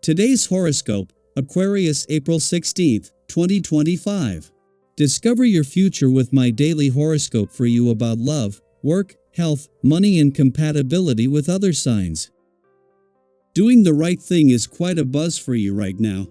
Today's horoscope, Aquarius April 16th, 2025. Discover your future with my daily horoscope for you about love, work, health, money and compatibility with other signs. Doing the right thing is quite a buzz for you right now.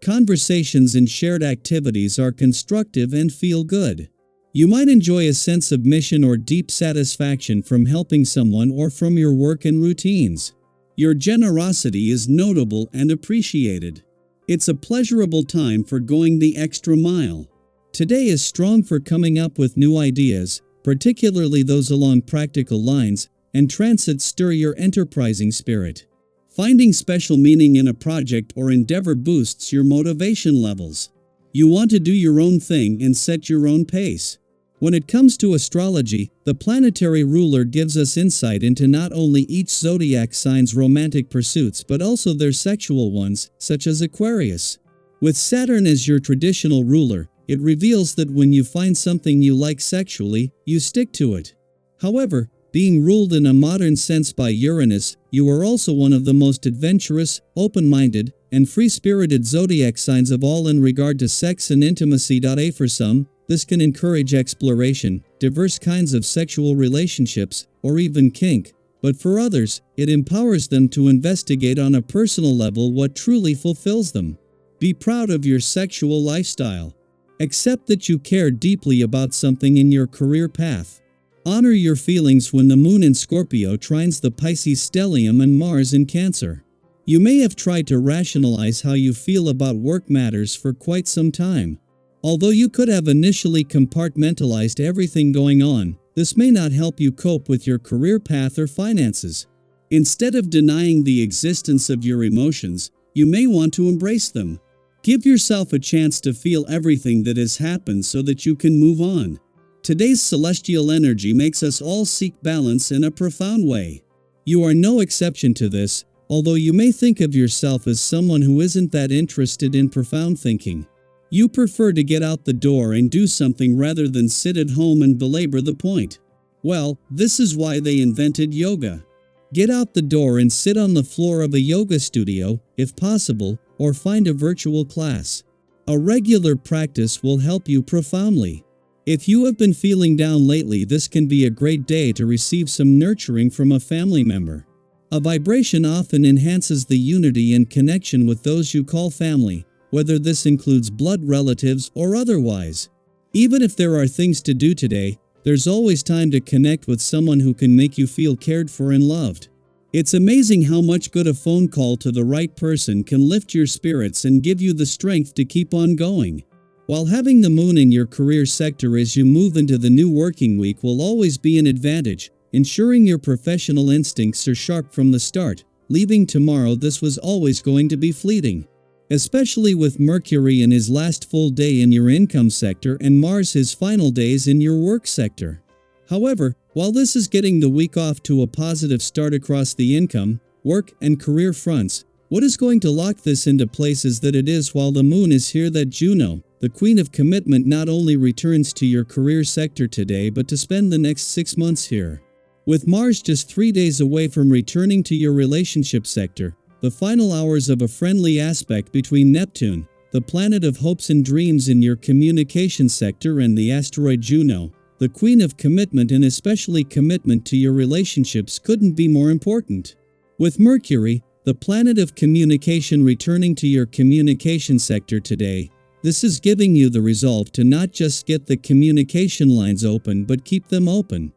Conversations and shared activities are constructive and feel good. You might enjoy a sense of mission or deep satisfaction from helping someone or from your work and routines. Your generosity is notable and appreciated. It's a pleasurable time for going the extra mile. Today is strong for coming up with new ideas, particularly those along practical lines, and transits stir your enterprising spirit. Finding special meaning in a project or endeavor boosts your motivation levels. You want to do your own thing and set your own pace. When it comes to astrology, the planetary ruler gives us insight into not only each zodiac sign's romantic pursuits but also their sexual ones, such as Aquarius. With Saturn as your traditional ruler, it reveals that when you find something you like sexually, you stick to it. However, being ruled in a modern sense by Uranus, you are also one of the most adventurous, open-minded, and free-spirited zodiac signs of all in regard to sex and intimacy. For some, this can encourage exploration, diverse kinds of sexual relationships, or even kink, but for others, it empowers them to investigate on a personal level what truly fulfills them. Be proud of your sexual lifestyle. Accept that you care deeply about something in your career path. Honor your feelings when the Moon in Scorpio trines the Pisces stellium and Mars in Cancer. You may have tried to rationalize how you feel about work matters for quite some time. Although you could have initially compartmentalized everything going on, this may not help you cope with your career path or finances. Instead of denying the existence of your emotions, you may want to embrace them. Give yourself a chance to feel everything that has happened so that you can move on. Today's celestial energy makes us all seek balance in a profound way. You are no exception to this, although you may think of yourself as someone who isn't that interested in profound thinking. You prefer to get out the door and do something rather than sit at home and belabor the point. Well, this is why they invented yoga. Get out the door and sit on the floor of a yoga studio, if possible, or find a virtual class. A regular practice will help you profoundly. If you have been feeling down lately, this can be a great day to receive some nurturing from a family member. A vibration often enhances the unity and connection with those you call family, whether this includes blood relatives or otherwise. Even if there are things to do today, there's always time to connect with someone who can make you feel cared for and loved. It's amazing how much good a phone call to the right person can lift your spirits and give you the strength to keep on going. While having the Moon in your career sector as you move into the new working week will always be an advantage, ensuring your professional instincts are sharp from the start. Leaving tomorrow, this was always going to be fleeting. Especially with Mercury in his last full day in your income sector and Mars his final days in your work sector. However, while this is getting the week off to a positive start across the income, work, and career fronts, what is going to lock this into place is that it is while the Moon is here that Juno, the Queen of Commitment, not only returns to your career sector today but to spend the next 6 months here. With Mars just 3 days away from returning to your relationship sector, the final hours of a friendly aspect between Neptune, the planet of hopes and dreams in your communication sector, and the asteroid Juno, the Queen of Commitment, and especially commitment to your relationships, couldn't be more important. With Mercury, the planet of communication, returning to your communication sector today, this is giving you the resolve to not just get the communication lines open but keep them open.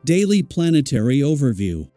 Daily Planetary Overview.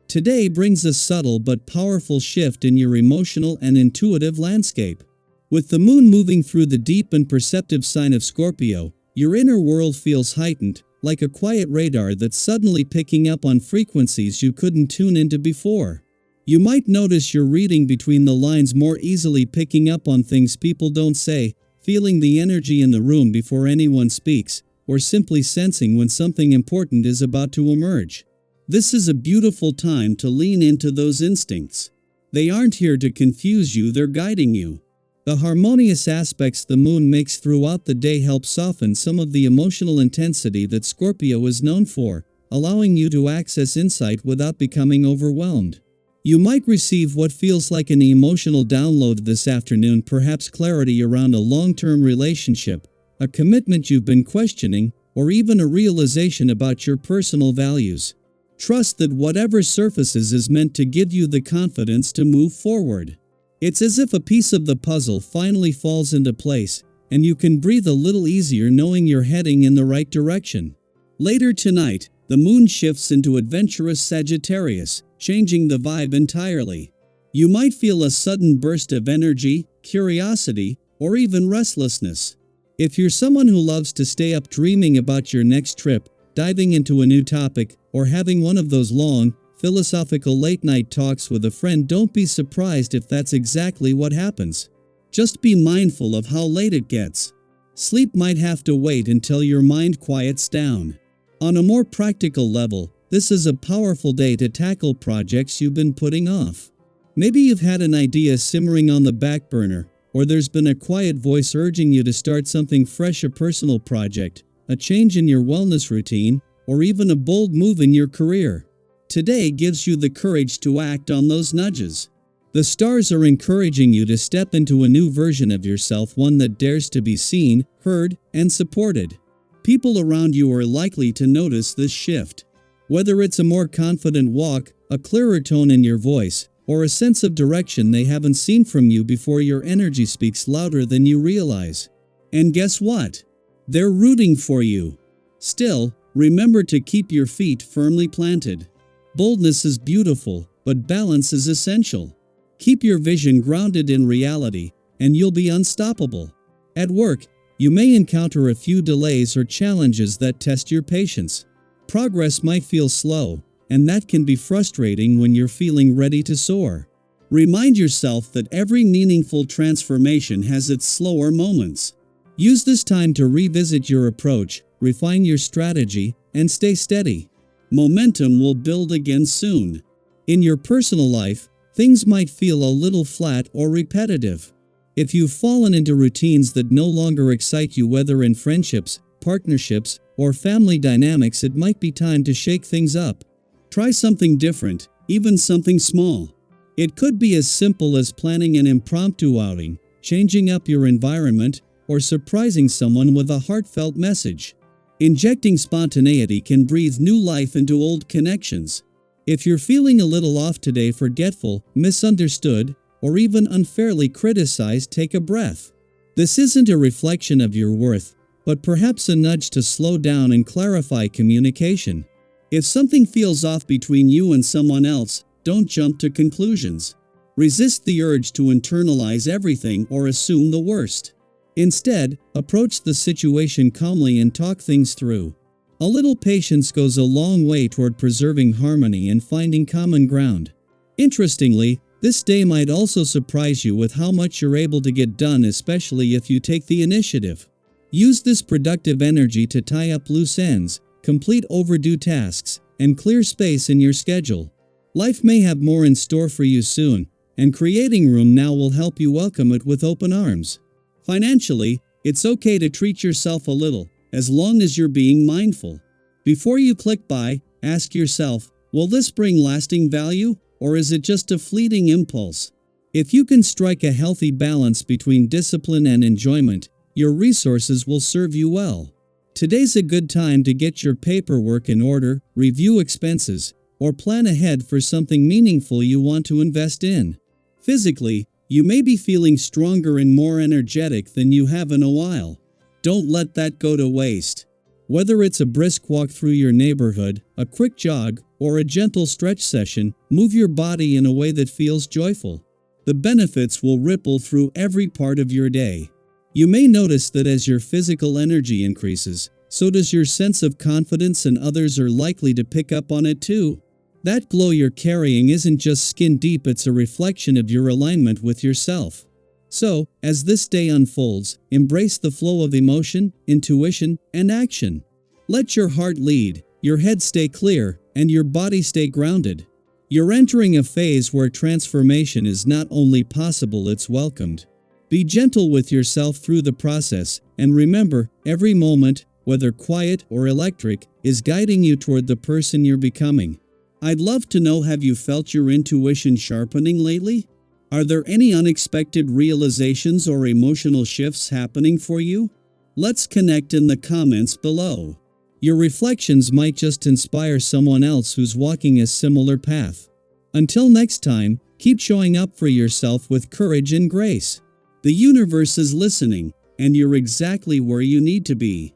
Today brings a subtle but powerful shift in your emotional and intuitive landscape. With the Moon moving through the deep and perceptive sign of Scorpio, your inner world feels heightened, like a quiet radar that's suddenly picking up on frequencies you couldn't tune into before. You might notice you're reading between the lines more easily, picking up on things people don't say, feeling the energy in the room before anyone speaks, or simply sensing when something important is about to emerge. This is a beautiful time to lean into those instincts. They aren't here to confuse you, they're guiding you. The harmonious aspects the Moon makes throughout the day help soften some of the emotional intensity that Scorpio is known for, allowing you to access insight without becoming overwhelmed. You might receive what feels like an emotional download this afternoon, perhaps clarity around a long-term relationship, a commitment you've been questioning, or even a realization about your personal values. Trust that whatever surfaces is meant to give you the confidence to move forward. It's as if a piece of the puzzle finally falls into place, and you can breathe a little easier knowing you're heading in the right direction. Later tonight, the moon shifts into adventurous Sagittarius, changing the vibe entirely. You might feel a sudden burst of energy, curiosity, or even restlessness. If you're someone who loves to stay up dreaming about your next trip, diving into a new topic, or having one of those long, philosophical late-night talks with a friend, don't be surprised if that's exactly what happens. Just be mindful of how late it gets. Sleep might have to wait until your mind quiets down. On a more practical level, this is a powerful day to tackle projects you've been putting off. Maybe you've had an idea simmering on the back burner, or there's been a quiet voice urging you to start something fresh, a personal project, a change in your wellness routine, or even a bold move in your career. Today gives you the courage to act on those nudges. The stars are encouraging you to step into a new version of yourself, one that dares to be seen, heard, and supported. People around you are likely to notice this shift. Whether it's a more confident walk, a clearer tone in your voice, or a sense of direction they haven't seen from you before, your energy speaks louder than you realize. And guess what? They're rooting for you. Still, remember to keep your feet firmly planted. Boldness is beautiful, but balance is essential. Keep your vision grounded in reality, and you'll be unstoppable. At work, you may encounter a few delays or challenges that test your patience. Progress might feel slow, and that can be frustrating when you're feeling ready to soar. Remind yourself that every meaningful transformation has its slower moments. Use this time to revisit your approach, refine your strategy, and stay steady. Momentum will build again soon. In your personal life, things might feel a little flat or repetitive. If you've fallen into routines that no longer excite you, whether in friendships, partnerships, or family dynamics, it might be time to shake things up. Try something different, even something small. It could be as simple as planning an impromptu outing, changing up your environment, or surprising someone with a heartfelt message. Injecting spontaneity can breathe new life into old connections. If you're feeling a little off today, forgetful, misunderstood, or even unfairly criticized, take a breath. This isn't a reflection of your worth, but perhaps a nudge to slow down and clarify communication. If something feels off between you and someone else, don't jump to conclusions. Resist the urge to internalize everything or assume the worst. Instead, approach the situation calmly and talk things through. A little patience goes a long way toward preserving harmony and finding common ground. Interestingly, this day might also surprise you with how much you're able to get done, especially if you take the initiative. Use this productive energy to tie up loose ends, complete overdue tasks, and clear space in your schedule. Life may have more in store for you soon, and creating room now will help you welcome it with open arms. Financially, it's okay to treat yourself a little, as long as you're being mindful. Before you click buy, ask yourself, will this bring lasting value, or is it just a fleeting impulse? If you can strike a healthy balance between discipline and enjoyment, your resources will serve you well. Today's a good time to get your paperwork in order, review expenses, or plan ahead for something meaningful you want to invest in. Physically, you may be feeling stronger and more energetic than you have in a while. Don't let that go to waste. Whether it's a brisk walk through your neighborhood, a quick jog, or a gentle stretch session, move your body in a way that feels joyful. The benefits will ripple through every part of your day. You may notice that as your physical energy increases, so does your sense of confidence, and others are likely to pick up on it too. That glow you're carrying isn't just skin deep, it's a reflection of your alignment with yourself. So, as this day unfolds, embrace the flow of emotion, intuition, and action. Let your heart lead, your head stay clear, and your body stay grounded. You're entering a phase where transformation is not only possible, it's welcomed. Be gentle with yourself through the process, and remember, every moment, whether quiet or electric, is guiding you toward the person you're becoming. I'd love to know, have you felt your intuition sharpening lately? Are there any unexpected realizations or emotional shifts happening for you? Let's connect in the comments below. Your reflections might just inspire someone else who's walking a similar path. Until next time, keep showing up for yourself with courage and grace. The universe is listening, and you're exactly where you need to be.